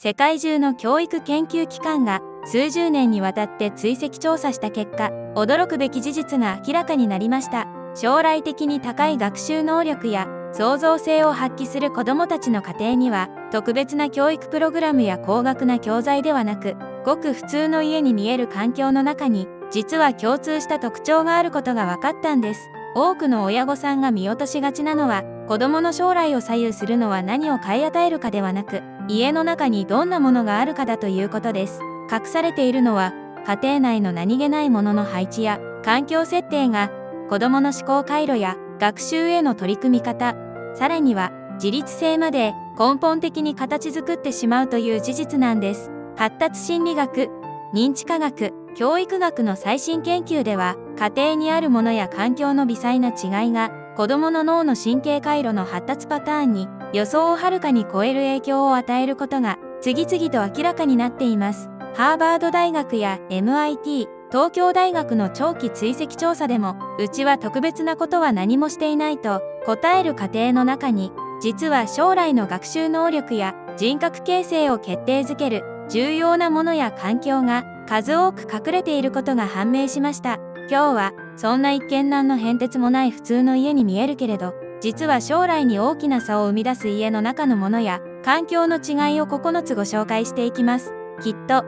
世界中の教育研究機関が数十年にわたって追跡調査した結果、驚くべき事実が明らかになりました。将来的に高い学習能力や創造性を発揮する子どもたちの家庭には、特別な教育プログラムや高額な教材ではなく、ごく普通の家に見える環境の中に、実は共通した特徴があることが分かったんです。多くの親御さんが見落としがちなのは、子どもの将来を左右するのは何を買い与えるかではなく、家の中にどんなものがあるかだということです。隠されているのは、家庭内の何気ないものの配置や環境設定が、子どもの思考回路や学習への取り組み方、さらには自立性まで根本的に形作ってしまうという事実なんです。発達心理学、認知科学、教育学の最新研究では、家庭にあるものや環境の微細な違いが、子どもの脳の神経回路の発達パターンに予想をはるかに超える影響を与えることが次々と明らかになっています。ハーバード大学や MIT、東京大学の長期追跡調査でも、うちは特別なことは何もしていないと答える家庭の中に、実は将来の学習能力や人格形成を決定づける重要なものや環境が数多く隠れていることが判明しました。今日はそんな一見何の変哲もない普通の家に見えるけれど、実は将来に大きな差を生み出す家の中のものや環境の違いを9つご紹介していきます。きっと、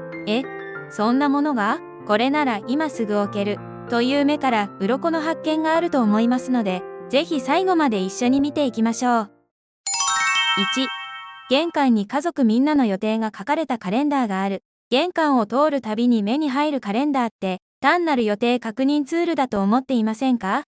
そんなものがこれなら今すぐ置けるという目から鱗の発見があると思いますので、ぜひ最後まで一緒に見ていきましょう。1、玄関に家族みんなの予定が書かれたカレンダーがある。玄関を通るたびに目に入るカレンダーって、単なる予定確認ツールだと思っていませんか？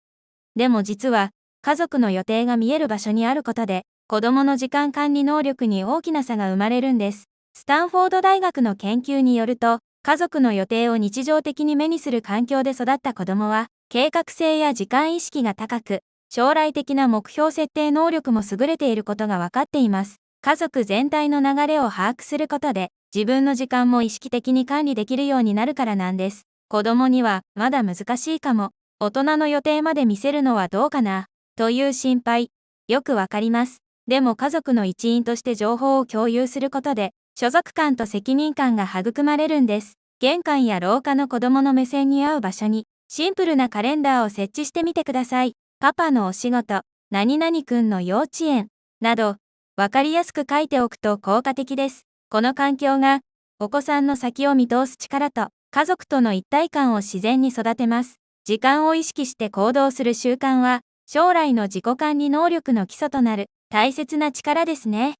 でも実は、家族の予定が見える場所にあることで、子供の時間管理能力に大きな差が生まれるんです。スタンフォード大学の研究によると、家族の予定を日常的に目にする環境で育った子供は、計画性や時間意識が高く、将来的な目標設定能力も優れていることが分かっています。家族全体の流れを把握することで、自分の時間も意識的に管理できるようになるからなんです。子供にはまだ難しいかも。大人の予定まで見せるのはどうかなという心配。よくわかります。でも家族の一員として情報を共有することで、所属感と責任感が育まれるんです。玄関や廊下の子供の目線に合う場所に、シンプルなカレンダーを設置してみてください。パパのお仕事、何々くんの幼稚園、など、わかりやすく書いておくと効果的です。この環境が、お子さんの先を見通す力と、家族との一体感を自然に育てます。時間を意識して行動する習慣は、将来の自己管理能力の基礎となる大切な力ですね。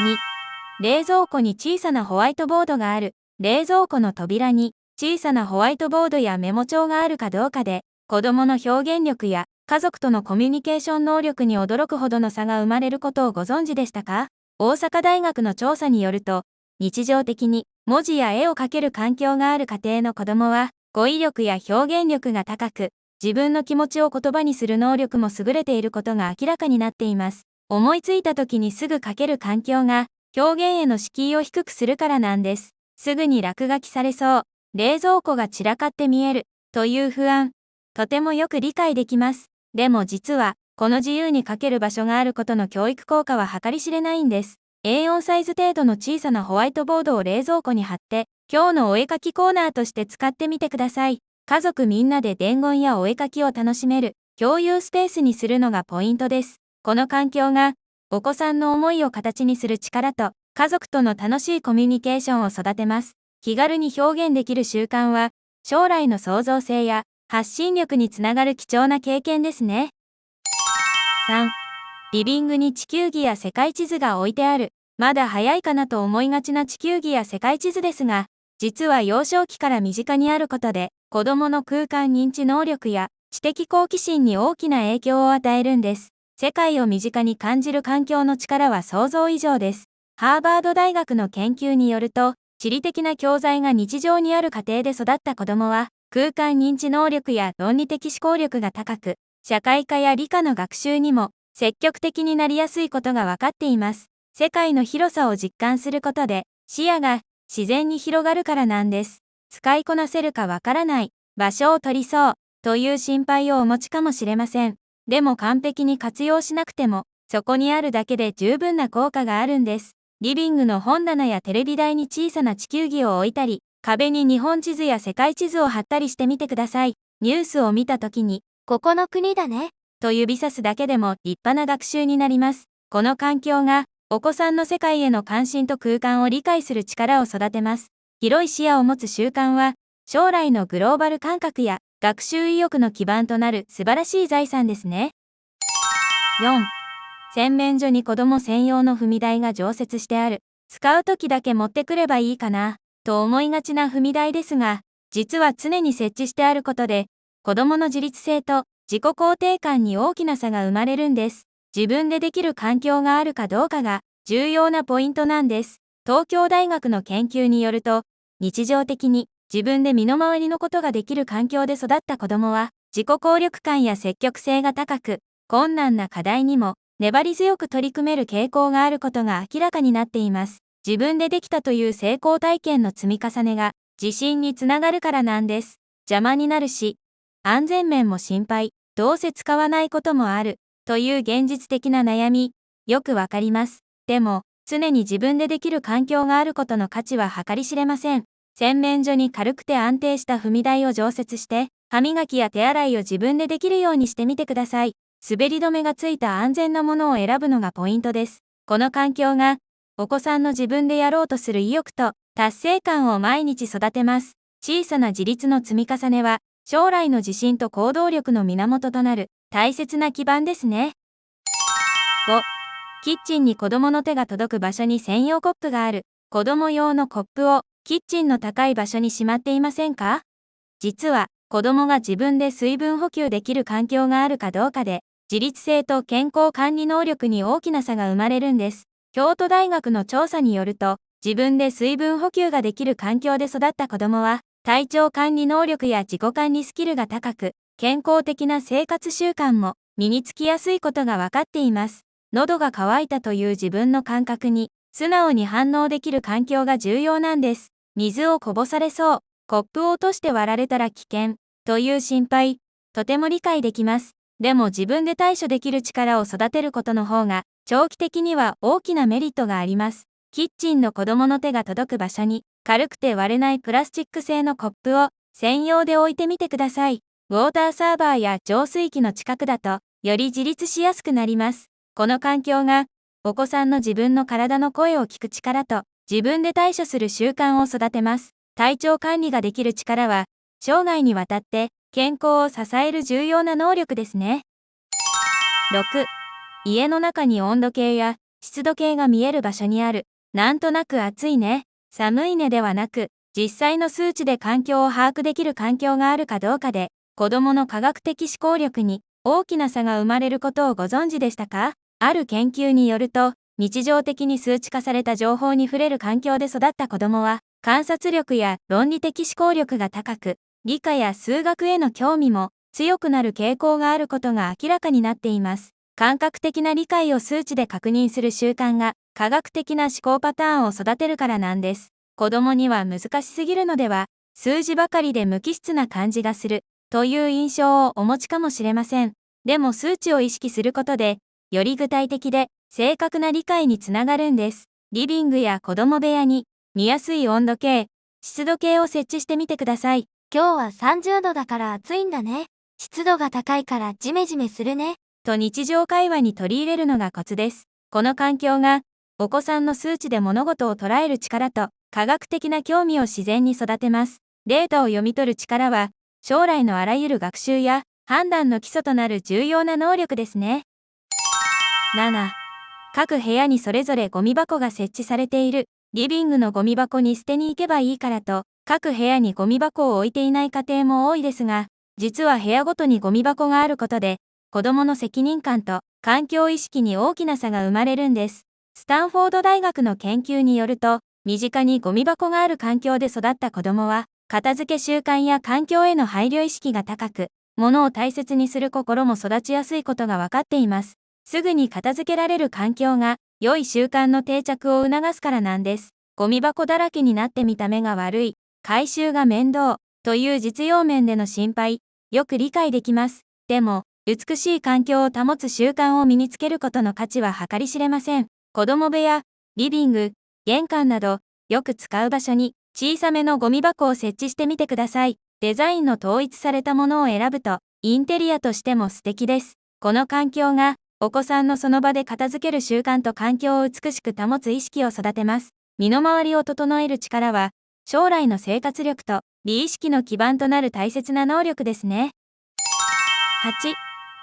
2、冷蔵庫に小さなホワイトボードがある。冷蔵庫の扉に小さなホワイトボードやメモ帳があるかどうかで、子供の表現力や家族とのコミュニケーション能力に驚くほどの差が生まれることをご存知でしたか？大阪大学の調査によると、日常的に文字や絵を描ける環境がある家庭の子供は、語彙力や表現力が高く、自分の気持ちを言葉にする能力も優れていることが明らかになっています。思いついた時にすぐ書ける環境が、表現への敷居を低くするからなんです。すぐに落書きされそう、冷蔵庫が散らかって見える、という不安。とてもよく理解できます。でも実は、この自由に書ける場所があることの教育効果は計り知れないんです。A4 サイズ程度の小さなホワイトボードを冷蔵庫に貼って、今日のお絵かきコーナーとして使ってみてください。家族みんなで伝言やお絵かきを楽しめる、共有スペースにするのがポイントです。この環境が、お子さんの思いを形にする力と、家族との楽しいコミュニケーションを育てます。気軽に表現できる習慣は、将来の創造性や発信力につながる貴重な経験ですね。3、リビングに地球儀や世界地図が置いてある。まだ早いかなと思いがちな地球儀や世界地図ですが、実は幼少期から身近にあることで、子供の空間認知能力や知的好奇心に大きな影響を与えるんです。世界を身近に感じる環境の力は想像以上です。ハーバード大学の研究によると、地理的な教材が日常にある家庭で育った子供は、空間認知能力や論理的思考力が高く、社会科や理科の学習にも積極的になりやすいことが分かっています。世界の広さを実感することで、視野が自然に広がるからなんです。使いこなせるかわからない、場所を取りそう、という心配をお持ちかもしれません。でも完璧に活用しなくても、そこにあるだけで十分な効果があるんです。リビングの本棚やテレビ台に小さな地球儀を置いたり、壁に日本地図や世界地図を貼ったりしてみてください。ニュースを見たときに、ここの国だね。と指さすだけでも立派な学習になります。この環境が、お子さんの世界への関心と空間を理解する力を育てます。広い視野を持つ習慣は、将来のグローバル感覚や学習意欲の基盤となる素晴らしい財産ですね。4. 洗面所に子供専用の踏み台が常設してある。使うときだけ持ってくればいいかな、と思いがちな踏み台ですが、実は常に設置してあることで、子供の自立性と自己肯定感に大きな差が生まれるんです。自分でできる環境があるかどうかが重要なポイントなんです。東京大学の研究によると、日常的に自分で身の回りのことができる環境で育った子供は、自己効力感や積極性が高く、困難な課題にも粘り強く取り組める傾向があることが明らかになっています。自分でできたという成功体験の積み重ねが自信につながるからなんです。邪魔になるし、安全面も心配、どうせ使わないこともある、という現実的な悩み、よくわかります。でも、常に自分でできる環境があることの価値は計り知れません。洗面所に軽くて安定した踏み台を常設して、歯磨きや手洗いを自分でできるようにしてみてください。滑り止めがついた安全なものを選ぶのがポイントです。この環境が、お子さんの自分でやろうとする意欲と達成感を毎日育てます。小さな自立の積み重ねは、将来の自信と行動力の源となる大切な基盤ですね。5. キッチンに子供の手が届く場所に専用コップがある。子供用のコップをキッチンの高い場所にしまっていませんか？実は、子供が自分で水分補給できる環境があるかどうかで、自立性と健康管理能力に大きな差が生まれるんです。京都大学の調査によると、自分で水分補給ができる環境で育った子供は、体調管理能力や自己管理スキルが高く、健康的な生活習慣も身につきやすいことが分かっています。喉が渇いたという自分の感覚に、素直に反応できる環境が重要なんです。水をこぼされそう、コップを落として割られたら危険、という心配、とても理解できます。でも自分で対処できる力を育てることの方が、長期的には大きなメリットがあります。キッチンの子供の手が届く場所に、軽くて割れないプラスチック製のコップを専用で置いてみてください。ウォーターサーバーや浄水器の近くだと、より自立しやすくなります。この環境が、お子さんの自分の体の声を聞く力と、自分で対処する習慣を育てます。体調管理ができる力は、生涯にわたって健康を支える重要な能力ですね。6. 家の中に温度計や湿度計が見える場所にある。なんとなく暑いね、寒いねではなく、実際の数値で環境を把握できる環境があるかどうかで、子供の科学的思考力に大きな差が生まれることをご存知でしたか？ある研究によると、日常的に数値化された情報に触れる環境で育った子供は、観察力や論理的思考力が高く、理科や数学への興味も強くなる傾向があることが明らかになっています。感覚的な理解を数値で確認する習慣が、科学的な思考パターンを育てるからなんです。子供には難しすぎるのでは、数字ばかりで無機質な感じがする、という印象をお持ちかもしれません。でも数値を意識することで、より具体的で正確な理解につながるんです。リビングや子供部屋に見やすい温度計、湿度計を設置してみてください。今日は30度だから暑いんだね。湿度が高いからジメジメするね。と日常会話に取り入れるのがコツです。この環境が、お子さんの数値で物事を捉える力と科学的な興味を自然に育てます。データを読み取る力は、将来のあらゆる学習や判断の基礎となる重要な能力ですね。7. 各部屋にそれぞれゴミ箱が設置されている。リビングのゴミ箱に捨てに行けばいいからと、各部屋にゴミ箱を置いていない家庭も多いですが、実は部屋ごとにゴミ箱があることで、子供の責任感と環境意識に大きな差が生まれるんです。スタンフォード大学の研究によると、身近にゴミ箱がある環境で育った子供は、片付け習慣や環境への配慮意識が高く、物を大切にする心も育ちやすいことが分かっています。すぐに片付けられる環境が、良い習慣の定着を促すからなんです。ゴミ箱だらけになって見た目が悪い、回収が面倒、という実用面での心配、よく理解できます。でも、美しい環境を保つ習慣を身につけることの価値は計り知れません。子供部屋、リビング、玄関など、よく使う場所に小さめのゴミ箱を設置してみてください。デザインの統一されたものを選ぶと、インテリアとしても素敵です。この環境が、お子さんのその場で片付ける習慣と環境を美しく保つ意識を育てます。身の回りを整える力は、将来の生活力と美意識の基盤となる大切な能力ですね。8、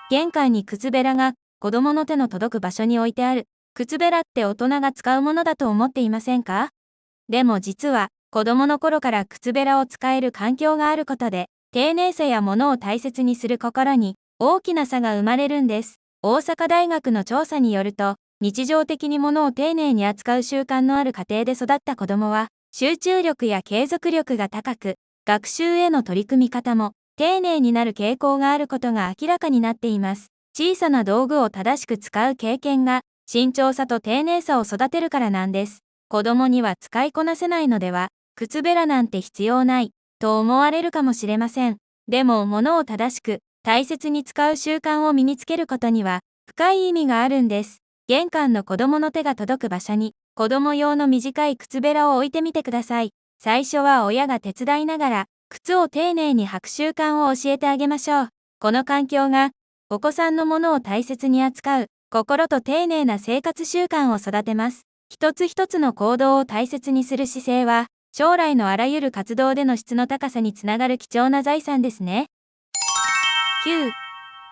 玄関に靴べらが子供の手の届く場所に置いてある。靴べらって大人が使うものだと思っていませんか？でも実は、子供の頃から靴べらを使える環境があることで、丁寧さや物を大切にする心に大きな差が生まれるんです。大阪大学の調査によると、日常的に物を丁寧に扱う習慣のある家庭で育った子供は、集中力や継続力が高く、学習への取り組み方も丁寧になる傾向があることが明らかになっています。小さな道具を正しく使う経験が、慎重さと丁寧さを育てるからなんです。子供には使いこなせないのでは、靴べらなんて必要ない、と思われるかもしれません。でも、物を正しく、大切に使う習慣を身につけることには、深い意味があるんです。玄関の子供の手が届く場所に、子供用の短い靴べらを置いてみてください。最初は親が手伝いながら、靴を丁寧に履く習慣を教えてあげましょう。この環境が、お子さんのものを大切に扱う、心と丁寧な生活習慣を育てます。一つ一つの行動を大切にする姿勢は、将来のあらゆる活動での質の高さにつながる貴重な財産ですね。9、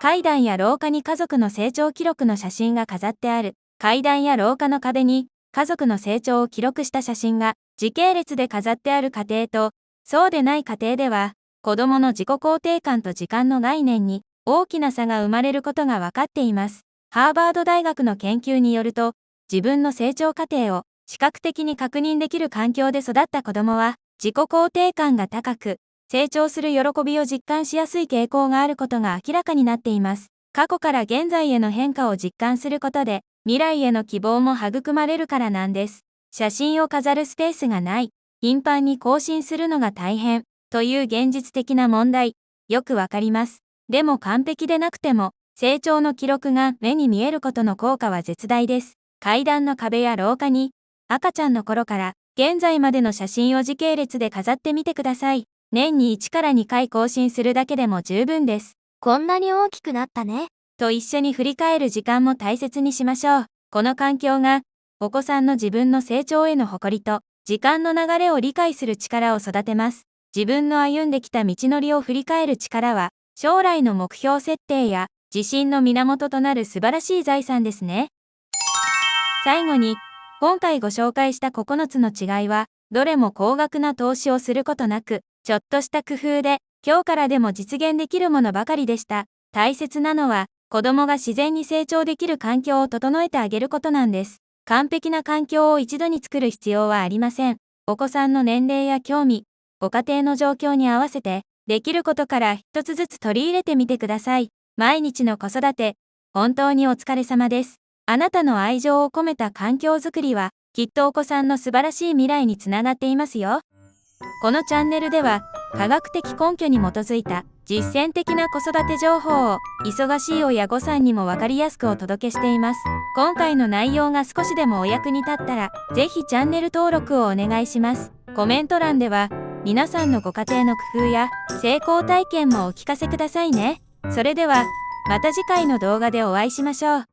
階段や廊下に家族の成長記録の写真が飾ってある。階段や廊下の壁に家族の成長を記録した写真が時系列で飾ってある家庭と、そうでない家庭では、子供の自己肯定感と時間の概念に大きな差が生まれることが分かっています。ハーバード大学の研究によると、自分の成長過程を視覚的に確認できる環境で育った子供は、自己肯定感が高く、成長する喜びを実感しやすい傾向があることが明らかになっています。過去から現在への変化を実感することで、未来への希望も育まれるからなんです。写真を飾るスペースがない、頻繁に更新するのが大変、という現実的な問題、よくわかります。でも完璧でなくても、成長の記録が目に見えることの効果は絶大です。階段の壁や廊下に、赤ちゃんの頃から現在までの写真を時系列で飾ってみてください。年に1から2回更新するだけでも十分です。こんなに大きくなったね。と一緒に振り返る時間も大切にしましょう。この環境が、お子さんの自分の成長への誇りと、時間の流れを理解する力を育てます。自分の歩んできた道のりを振り返る力は、将来の目標設定や自信の源となる素晴らしい財産ですね。最後に、今回ご紹介した9つの違いは、どれも高額な投資をすることなく、ちょっとした工夫で、今日からでも実現できるものばかりでした。大切なのは、子供が自然に成長できる環境を整えてあげることなんです。完璧な環境を一度に作る必要はありません。お子さんの年齢や興味、ご家庭の状況に合わせて、できることから一つずつ取り入れてみてください。毎日の子育て、本当にお疲れ様です。あなたの愛情を込めた環境づくりは、きっとお子さんの素晴らしい未来につながっていますよ。このチャンネルでは、科学的根拠に基づいた実践的な子育て情報を忙しい親御さんにもわかりやすくお届けしています。今回の内容が少しでもお役に立ったら、ぜひチャンネル登録をお願いします。コメント欄では、皆さんのご家庭の工夫や成功体験もお聞かせくださいね。それでは、また次回の動画でお会いしましょう。